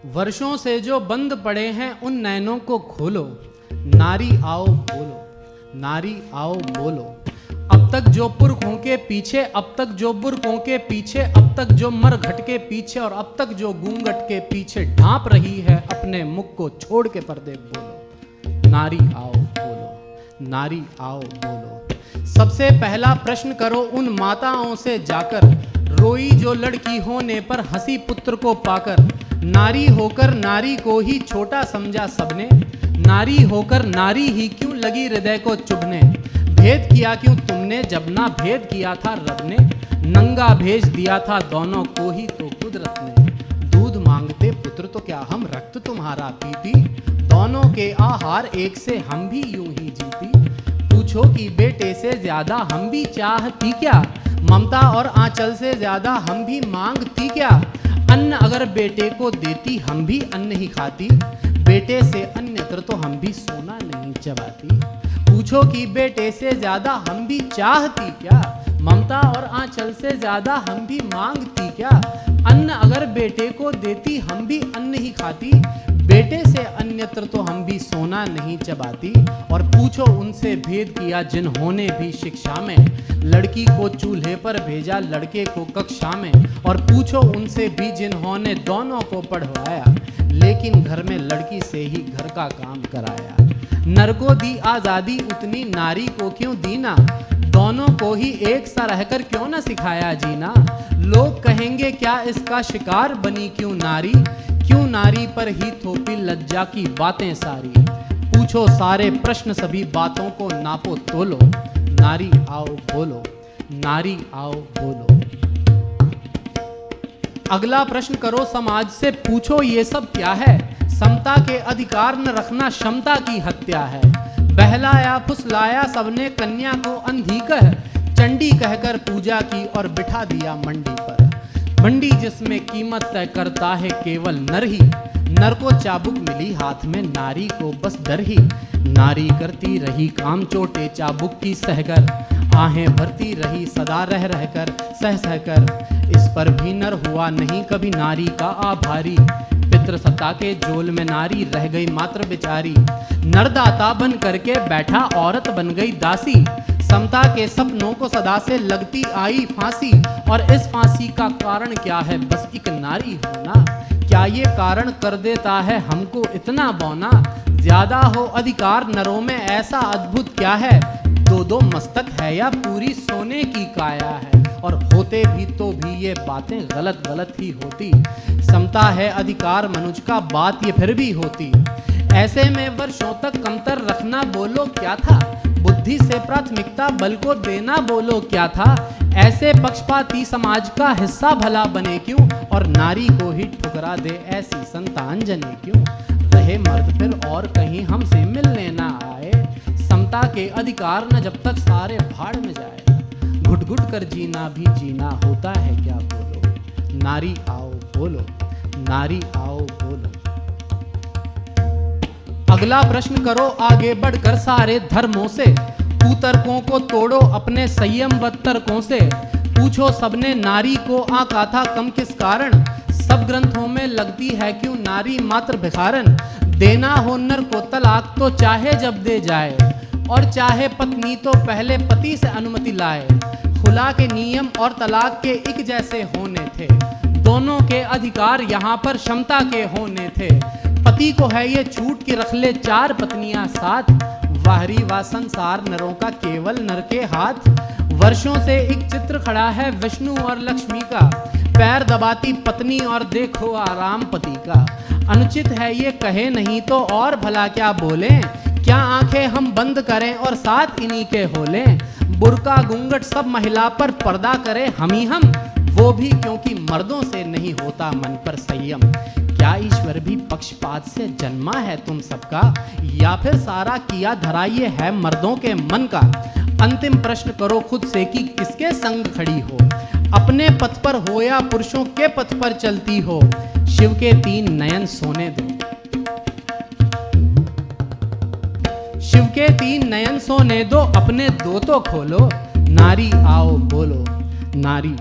वर्षों से जो बंद पड़े हैं उन नैनों को खोलो, नारी आओ बोलो, नारी आओ बोलो। अब तक जो पुरखों के पीछे, अब तक जो बुरकों के पीछे, अब तक जो मरघट के पीछे और अब तक जो घूंघट के पीछे ढांप रही है, अपने मुख को छोड़ के पर्दे बोलो, नारी आओ बोलो, नारी आओ बोलो। सबसे पहला प्रश्न करो उन माताओं से जाकर, रोई जो लड़की होने पर हंसी पुत्र को पाकर। नारी होकर नारी को ही छोटा समझा सबने, नारी होकर नारी ही क्यों लगी हृदय को चुभने। भेद किया क्यों तुमने जब ना भेद किया था रब ने, नंगा भेज दिया था दोनों को ही तो कुदरत ने। दूध मांगते पुत्र तो क्या हम रक्त तुम्हारा पीती, दोनों के आहार एक से हम भी यूं ही जीती। पूछो कि बेटे से ज्यादा हम भी चाहती क्या, ममता और आंचल से ज्यादा हम भी मांगती क्या। अन्न अगर बेटे को देती हम भी अन्न ही खाती, बेटे से अन्यत्र तो हम भी सोना नहीं चबाती। पूछो कि बेटे से ज्यादा हम भी चाहती क्या, ममता और आंचल से ज्यादा हम भी मांगती क्या। अन्न अगर बेटे को देती हम भी अन्न ही खाती, बेटे से अन्यत्र तो हम भी सोना नहीं चबाती। और पूछो उनसे भेद किया जिन्होंने भी शिक्षा में, लड़की को चूल्हे पर भेजा लड़के को कक्षा में। और पूछो उनसे भी जिन्होंने दोनों को पढ़वाया, लेकिन घर में लड़की से ही घर का काम कराया। नर को दी आजादी उतनी नारी को क्यों दीना, दोनों को ही एक सा रहकर क्यों न सिखाया जीना। लोग कहेंगे क्या इसका शिकार बनी क्यों नारी, क्यों नारी पर ही थोपी लज्जा की बातें सारी। पूछो सारे प्रश्न सभी बातों को नापो तोलो, नारी आओ बोलो, नारी आओ बोलो। अगला प्रश्न करो समाज से, पूछो ये सब क्या है। समता के अधिकार न रखना क्षमता की हत्या है। बहलाया फुसलाया सबने कन्या को अंधी कह, चंडी कहकर पूजा की और बिठा दिया मंडी पर। मंडी जिसमें कीमत तय करता है केवल नर ही, नर को चाबुक मिली हाथ में नारी को बस डर ही। नारी करती रही काम चोटे चाबुक की सहकर, आहें भरती रही सदा रह रहकर सह सहकर। इस पर भी नर हुआ नहीं कभी नारी का आभारी, पितृसत्ता के जोल में नारी रह गई मात्र बेचारी। नरदाता बन करके बैठा औरत बन गई दासी, समता के सपनों को सदा से लगती आई फांसी। और इस फांसी का कारण क्या है, बस एक नारी होना। क्या ये कारण कर देता है हमको इतना बौना, ज्यादा हो अधिकार नरों में ऐसा अद्भुत क्या है। दो दो मस्तक है या पूरी सोने की काया है, और होते भी तो भी ये बातें गलत गलत ही होती। समता है अधिकार मनुष्य का, बात ये फिर भी होती। ऐसे में वर्षों तक कमतर रखना बोलो क्या था, बुद्धि से प्राथमिकता बल को देना बोलो क्या था। ऐसे पक्षपाती समाज का हिस्सा भला बने क्यों, और नारी को ही ठुकरा दे ऐसी संतान जने क्यों। रहे मर्द फिर और कहीं हमसे मिलने ना आए, समता के अधिकार न जब तक सारे भाड़ में जाए। घुट घुट कर जीना भी जीना होता है क्या बोलो, नारी आओ बोलो, नारी आओ बोलो। अगला प्रश्न करो आगे बढ़कर सारे धर्मों से, कुतर्कों को तोड़ो अपने संयम व तर्कों से। पूछो सबने नारी को आंका था कम किस कारण, सब ग्रंथों में लगती है क्यों नारी मात्र भिखारन। देना हो नर को तलाक तो चाहे जब दे जाए, और चाहे पत्नी तो पहले पति से अनुमति लाए। खुला के नियम और तलाक के एक जैसे होने थे, दोनों के अधिकार यहाँ पर क्षमता के होने थे। पति को है ये छूट कि रख ले 4 पत्नियां साथ, वाहरी व संसार नरों का केवल नर के हाथ। वर्षों से एक चित्र खड़ा है विष्णु और लक्ष्मी का, पैर दबाती पत्नी और देखो आराम पति का। अनुचित है ये कहे नहीं तो और भला क्या बोले, क्या आंखें हम बंद करें और साथ इन्हीं के होले। बुर्का घूंघट सब महिला पर पर्दा करे हम ही हम, वो भी क्योंकि मर्दों से नहीं होता मन पर संयम। क्या ईश्वर भी पक्षपात से जन्मा है तुम सबका, या फिर सारा किया धरा ये है मर्दों के मन का। अंतिम प्रश्न करो खुद से कि किसके संग खड़ी हो, अपने पथ पर हो या पुरुषों के पथ पर चलती हो। शिव के 3 नयन सोने दो, शिव के 3 नयन सोने दो, अपने 2 तो खोलो। नारी आओ बोलो, नारी